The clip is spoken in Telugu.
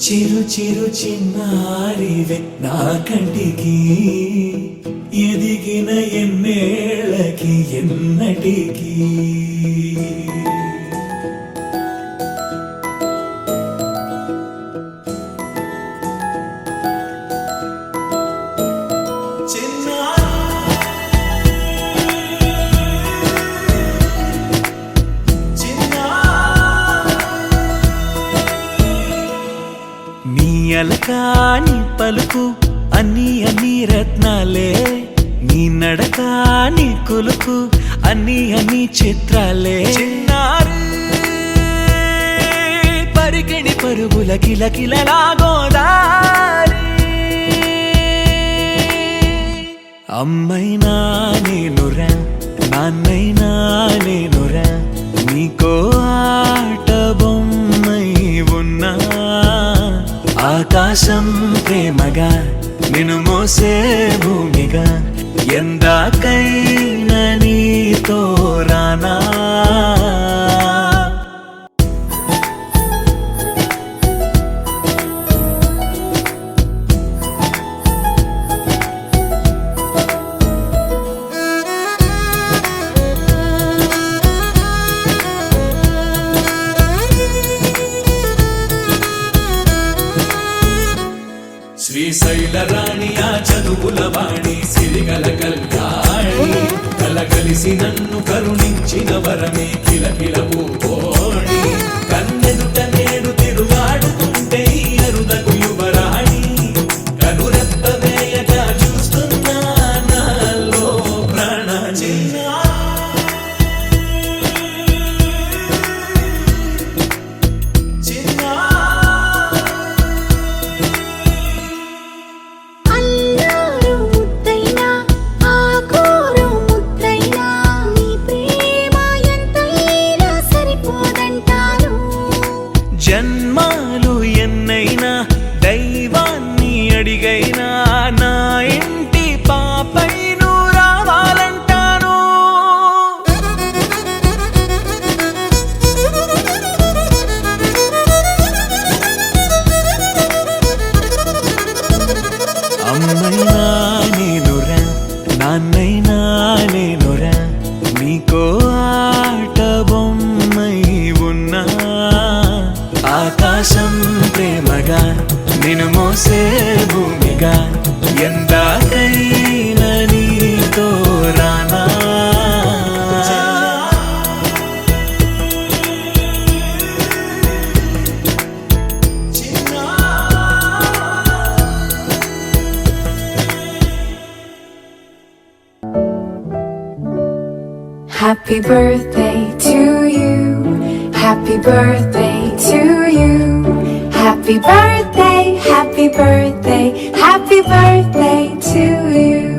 చిరు చిరు చిన్నారివే నా కంటికి ఎదిగిన ఎన్నేళ్ళకి ఎన్నటికి అలకాని పలుకు అన్ని అన్ని రత్నాలే నీ నడక నీ కులుకు అన్ని అన్ని చిత్రాలే చిన్నారు పరికిణి పరుగుల కిలకిలలా గోదారి అమ్మైనా నేనురా నాన్నైనా నేనురా నీకో ఆట బొమ్మై ఉన్నా ఆకాశం ప్రేమగా నిన్ను మోసే భూమిగా ఎందాకైనా నీతో రానా శ్రీశైల రాణి ఆ చదువుల వాణి సిరిగల కళ్యాణి కలగలిసి నన్ను కరుణించిన వరమే కిలకిల పూకోణి కన్నెదుట నేడు తిరుగాడుతుంటే అరుదకు యువరాణి కనురెప్ప వేయగా చూస్తున్నా నాలో ప్రాణ జన్మాలు ఎన్నైనా దైవాన్ని అడిగైనా నా ఇంటి పాపై నువ్వు రావాలంటాను అమ్మైనా నేనురా నాన్నైనా నేనురా నీకో ఆట బొమ్మై ఉన్నా ఆకాశం ప్రేమగా నిన్ను మోసే భూమిగా ఎందాకైనా నీతో రానా Happy birthday to you. Happy birthday to you. Happy birthday, happy birthday, happy birthday to you.